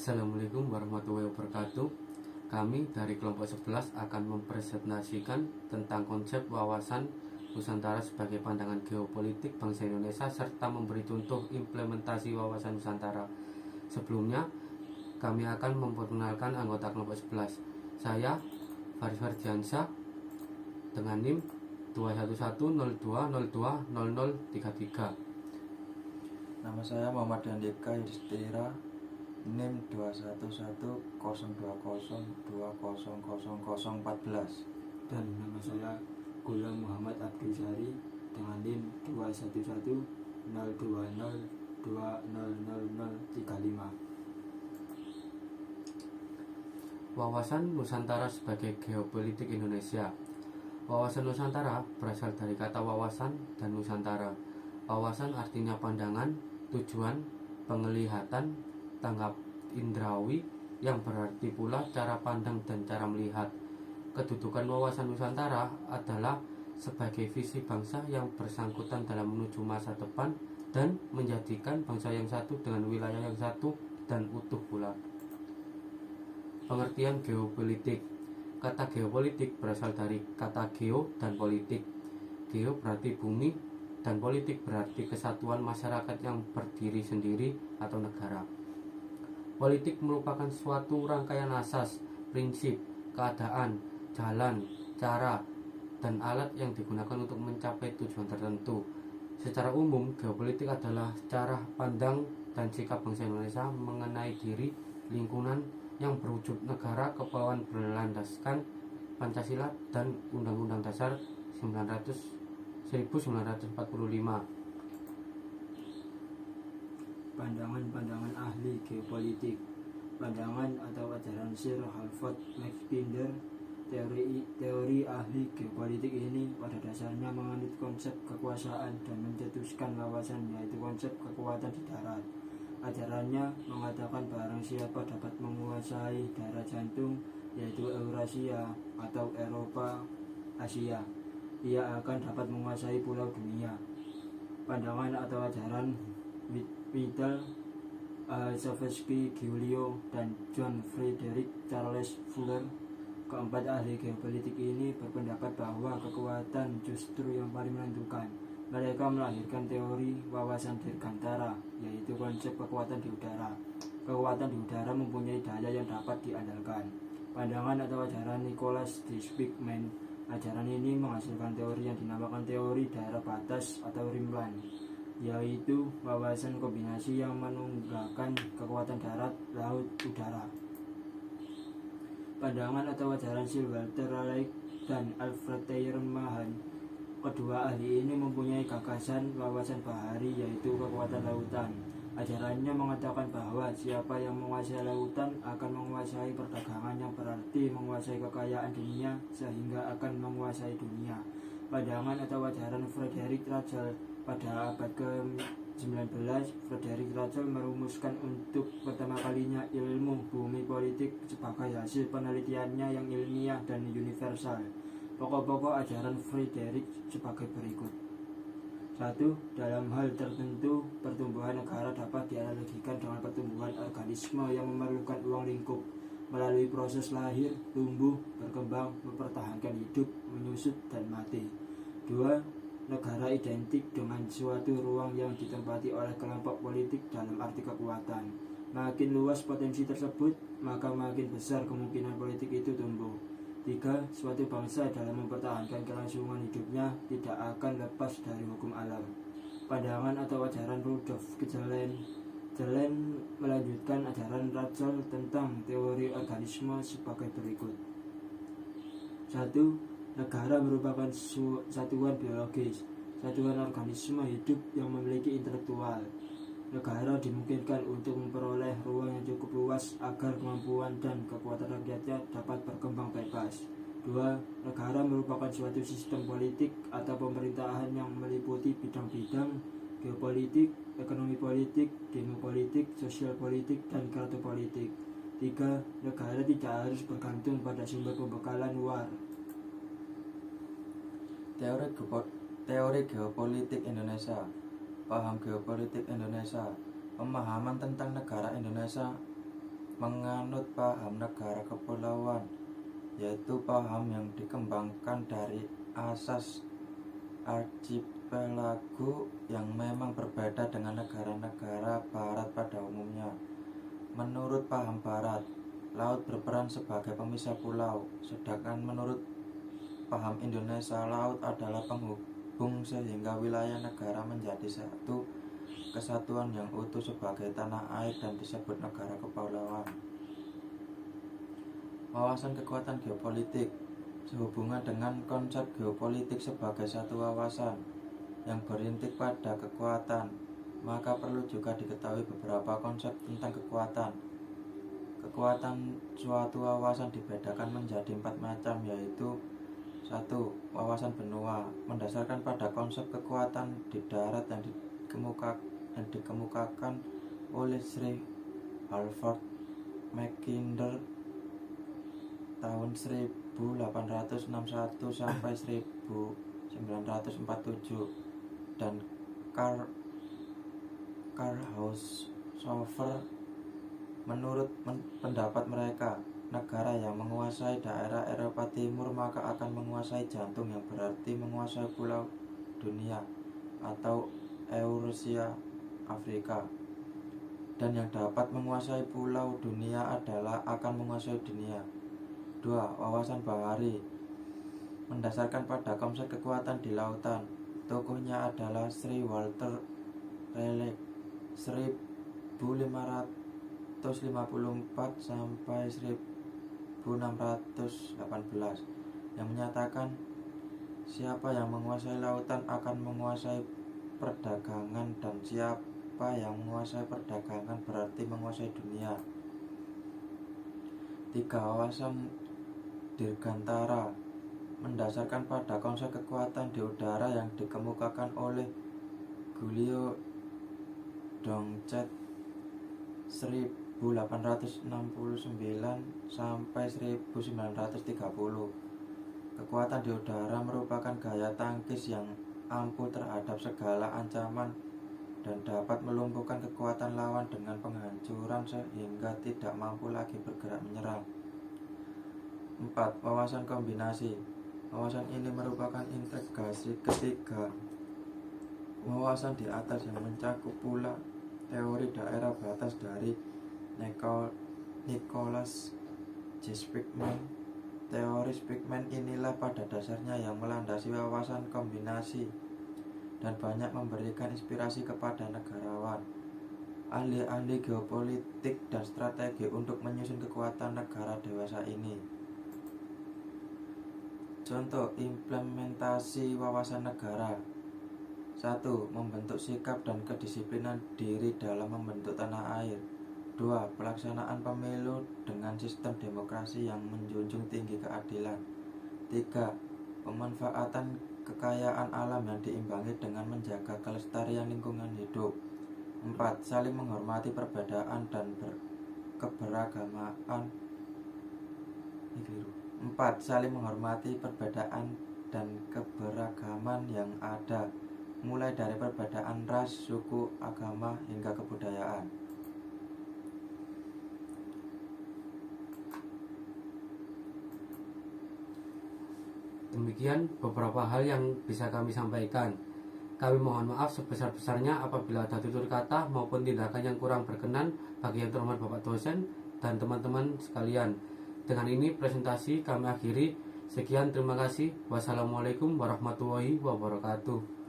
Assalamualaikum warahmatullahi wabarakatuh. Kami dari kelompok 11 akan mempresentasikan tentang konsep wawasan Nusantara sebagai pandangan geopolitik bangsa Indonesia serta memberi contoh implementasi wawasan Nusantara. Sebelumnya, kami akan memperkenalkan anggota kelompok 11. Saya Faris Fardiansyah dengan NIM 21102020033. Nama saya Muhammad Andika Yudhistira, NIM 2110200200014. Dan nama saya Gulam Muhammad Abdul Sari dengan NIM 2110200200035. Wawasan Nusantara sebagai geopolitik Indonesia. Wawasan Nusantara berasal dari kata wawasan dan Nusantara. Wawasan artinya pandangan, tujuan, penglihatan, tanggap indrawi yang berarti pula cara pandang dan cara melihat. Kedudukan wawasan Nusantara adalah sebagai visi bangsa yang bersangkutan dalam menuju masa depan dan menjadikan bangsa yang satu dengan wilayah yang satu dan utuh pula. Pengertian geopolitik. Kata geopolitik berasal dari kata geo dan politik. Geo berarti bumi dan politik berarti kesatuan masyarakat yang berdiri sendiri atau negara. Politik merupakan suatu rangkaian asas, prinsip, keadaan, jalan, cara, dan alat yang digunakan untuk mencapai tujuan tertentu. Secara umum, geopolitik adalah cara pandang dan sikap bangsa Indonesia mengenai diri, lingkungan yang berwujud negara kepulauan berlandaskan Pancasila dan Undang-Undang Dasar 1945. Pandangan-pandangan ahli geopolitik. Pandangan atau ajaran Sir Halford Mackinder, teori ahli geopolitik ini pada dasarnya menganut konsep kekuasaan dan mencetuskan wawasan, yaitu konsep kekuatan di darat. Ajarannya mengatakan barang siapa dapat menguasai daerah jantung, yaitu Eurasia atau Eropa, Asia, ia akan dapat menguasai pulau dunia. Pandangan atau ajaran Middle Saveski, Giulio, dan John Frederick Charles Fuller, keempat ahli geopolitik ini berpendapat bahwa kekuatan justru yang paling menentukan. Mereka melahirkan teori wawasan dirgantara, yaitu konsep kekuatan di udara. Kekuatan di udara mempunyai daya yang dapat diandalkan. Pandangan atau ajaran Nicholas D. Spigman. Ajaran ini menghasilkan teori yang dinamakan teori daerah batas atau rimland, yaitu wawasan kombinasi yang menunggalkan kekuatan darat, laut, udara. Pandangan atau ajaran Sir Walter Raleigh dan Alfred Mahan. Kedua ahli ini mempunyai gagasan wawasan bahari, yaitu kekuatan lautan. Ajarannya mengatakan bahwa siapa yang menguasai lautan akan menguasai perdagangan, yang berarti menguasai kekayaan dunia sehingga akan menguasai dunia. Pandangan atau ajaran Frederick Russell. Pada abad ke-19, Frederick Russell merumuskan untuk pertama kalinya ilmu bumi politik sebagai hasil penelitiannya yang ilmiah dan universal. Pokok-pokok ajaran Frederick sebagai berikut. 1. Dalam hal tertentu, pertumbuhan negara dapat dianalogikan dengan pertumbuhan organisme yang memerlukan ruang lingkup melalui proses lahir, tumbuh, berkembang, mempertahankan hidup, menyusut, dan mati. 2. Negara identik dengan suatu ruang yang ditempati oleh kelompok politik dalam arti kekuatan. Makin luas potensi tersebut, maka makin besar kemungkinan politik itu tumbuh. 3. Suatu bangsa dalam mempertahankan kelangsungan hidupnya tidak akan lepas dari hukum alam. Pandangan atau ajaran Rudolf Gelden melanjutkan ajaran Russell tentang teori organisme sebagai berikut. 1. Negara merupakan satuan biologis, satuan organisme hidup yang memiliki intelektual. Negara dimungkinkan untuk memperoleh ruang yang cukup luas agar kemampuan dan kekuatan rakyatnya dapat berkembang bebas. 2. Negara merupakan suatu sistem politik atau pemerintahan yang meliputi bidang-bidang geopolitik, ekonomi politik, demopolitik, sosial politik, dan kartu politik. 3. Negara tidak harus bergantung pada sumber pembekalan luar. Teori geopolitik Indonesia. Paham geopolitik Indonesia. Pemahaman tentang negara Indonesia menganut paham negara kepulauan, yaitu paham yang dikembangkan dari asas archipelago yang memang berbeda dengan negara-negara barat pada umumnya. Menurut paham barat, laut berperan sebagai pemisah pulau, sedangkan menurut paham Indonesia, laut adalah penghubung sehingga wilayah negara menjadi satu kesatuan yang utuh sebagai tanah air dan disebut negara kepulauan. Wawasan kekuatan geopolitik sehubungan dengan konsep geopolitik sebagai satu wawasan yang berintik pada kekuatan, maka perlu juga diketahui beberapa konsep tentang kekuatan. Kekuatan suatu wawasan dibedakan menjadi 4 macam, yaitu 1. Wawasan benua, mendasarkan pada konsep kekuatan di darat yang dikemukakan oleh Sir Halford Mackinder tahun 1861 sampai 1947 dan Karl Haushofer. Menurut pendapat mereka, negara yang menguasai daerah Eropa Timur maka akan menguasai jantung, yang berarti menguasai pulau dunia atau Eurasia, Afrika. Dan yang dapat menguasai pulau dunia adalah akan menguasai dunia. 2. Wawasan bahari, mendasarkan pada konsep kekuatan di lautan. Tokohnya adalah Sir Walter Raleigh 1554 sampai 1618 yang menyatakan siapa yang menguasai lautan akan menguasai perdagangan, dan siapa yang menguasai perdagangan berarti menguasai dunia. 3. Wawasan dirgantara, mendasarkan pada konsep kekuatan di udara yang dikemukakan oleh Giulio Dongchet 1869 sampai 1930. Kekuatan di udara merupakan gaya tangkis yang ampuh terhadap segala ancaman dan dapat melumpuhkan kekuatan lawan dengan penghancuran sehingga tidak mampu lagi bergerak menyerang. 4. Wawasan kombinasi, wawasan ini merupakan integrasi ketiga wawasan di atas yang mencakup pula teori daerah batas dari Nicholas J. Speakman. Teori Speakman inilah pada dasarnya yang melandasi wawasan kombinasi dan banyak memberikan inspirasi kepada negarawan, ahli-ahli geopolitik dan strategi untuk menyusun kekuatan negara dewasa ini. Contoh implementasi wawasan negara. 1. Membentuk sikap dan kedisiplinan diri dalam membentuk tanah air. 2. Pelaksanaan pemilu dengan sistem demokrasi yang menjunjung tinggi keadilan. 3. Pemanfaatan kekayaan alam yang diimbangi dengan menjaga kelestarian lingkungan hidup. 4. Saling menghormati perbedaan dan keberagamaan. 4. Saling menghormati perbedaan dan keberagaman yang ada, mulai dari perbedaan ras, suku, agama, hingga kebudayaan. Demikian beberapa hal yang bisa kami sampaikan. Kami mohon maaf sebesar-besarnya apabila ada tutur kata maupun tindakan yang kurang berkenan bagi yang terhormat Bapak dosen dan teman-teman sekalian. Dengan ini presentasi kami akhiri. Sekian, terima kasih. Wassalamualaikum warahmatullahi wabarakatuh.